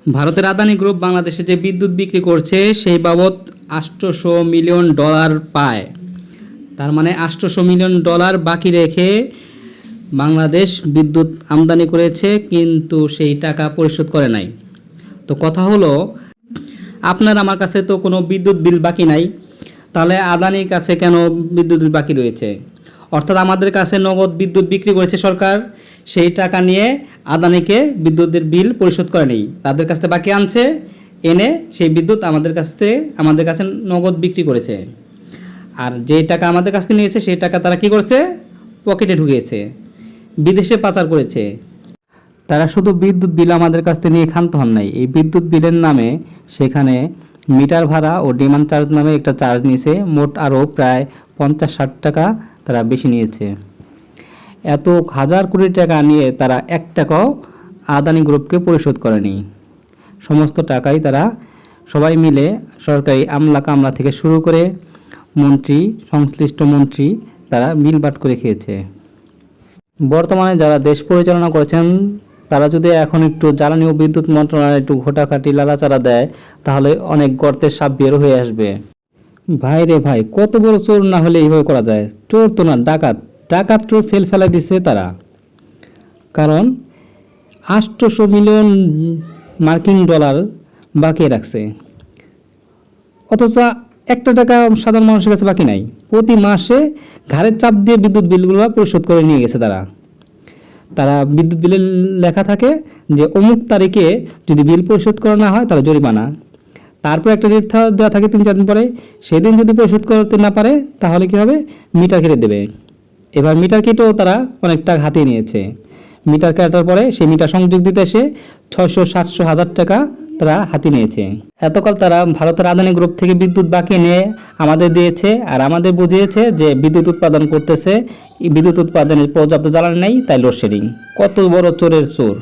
ভারতের আদানি গ্রুপ বাংলাদেশে যে বিদ্যুৎ বিক্রি করছে সেই বাবদ $800 মিলিয়ন পায়। তার মানে $800 মিলিয়ন বাকি রেখে বাংলাদেশ বিদ্যুৎ আমদানি করেছে, কিন্তু সেই টাকা পরিশোধ করে নাই। তো কথা হলো, আপনার আমার কাছে তো কোনো বিদ্যুৎ বিল বাকি নাই, তাহলে আদানির কাছে কেন বিদ্যুৎ বিল বাকি রয়েছে? অর্থাৎ আমাদের কাছে নগদ বিদ্যুৎ বিক্রি করেছে সরকার, সেই টাকা নিয়ে আদানিকে বিদ্যুতের বিল পরিশোধ করে নেই, তাদের কাছ থেকে বাকি আনছে, এনে সেই বিদ্যুৎ আমাদের কাছে নগদ বিক্রি করেছে। আর যে টাকা আমাদের কাছ থেকে নিয়েছে সেই টাকা তারা কি করছে? পকেটে ঢুকিয়েছে, বিদেশে পাচার করেছে। তারা শুধু বিদ্যুৎ বিল আমাদের কাছ থেকে নিয়ে ক্ষান্ত হন নাই, এই বিদ্যুৎ বিলের নামে সেখানে মিটার ভাড়া ও ডিমান্ড চার্জ নামে একটা চার্জ নিয়েছে, মোট আরও প্রায় 50-60 টাকা তারা বেশি নিয়েছে। এত হাজার কোটি টাকা নিয়ে তারা 1 টাকাও আদানি গ্রুপকে পরিশোধ করেনি। সমস্ত টাকাই তারা সবাই মিলে সরকারি আমলা কামলা থেকে শুরু করে মন্ত্রী, সংশ্লিষ্ট মন্ত্রী, তারা মিলবাট করে খেয়েছে। বর্তমানে যারা দেশ পরিচালনা করেছেন তারা যদি এখন একটু জ্বালানি ও বিদ্যুৎ মন্ত্রণালয় একটু ঘোটাঘাটি লাড়াচাড়া দেয়, তাহলে অনেক গর্তের সাপ বের হয়ে আসবে। ভাই রে ভাই, কত বড় চোর না হলে এইভাবে করা যায়? চোর তো না, ডাকাত চোর ফেলা দিচ্ছে তারা। কারণ $800 মিলিয়ন মার্কিন ডলার বাকি রাখছে, অথচ 1 টাকা সাধারণ মানুষের কাছে বাকি নাই। প্রতি মাসে ঘাড়ের চাপ দিয়ে বিদ্যুৎ বিলগুলো পরিশোধ করে নিয়ে গেছে তারা বিদ্যুৎ বিলে লেখা থাকে যে অমুক তারিখে যদি বিল পরিশোধ করা না হয় তাহলে জরিমানা। তারপর একটা ডেট দেওয়া থাকে 3-4 দিন পরে, সেদিন যদি পরিশোধ করতে না পারে তাহলে কি হবে? মিটার কেটে দেবে। এবার মিটার কেটেও তারা অনেক টাকা হাতিয়ে নিয়েছে। মিটার কাটার পরে সেই মিটার সংযোগ দিতে এসে 600-700 টাকা তারা হাতিয়ে নিয়েছে। এতকাল তারা ভারতের আদানি গ্রুপ থেকে বিদ্যুৎ বাকি নিয়ে আমাদের দিয়েছে, আর আমাদের বুঝিয়েছে যে বিদ্যুৎ উৎপাদন করতেছে, বিদ্যুৎ উৎপাদনের পর্যাপ্ত জ্বালানি নেই, তাই লোডশেডিং। কত বড় চোরের চোর!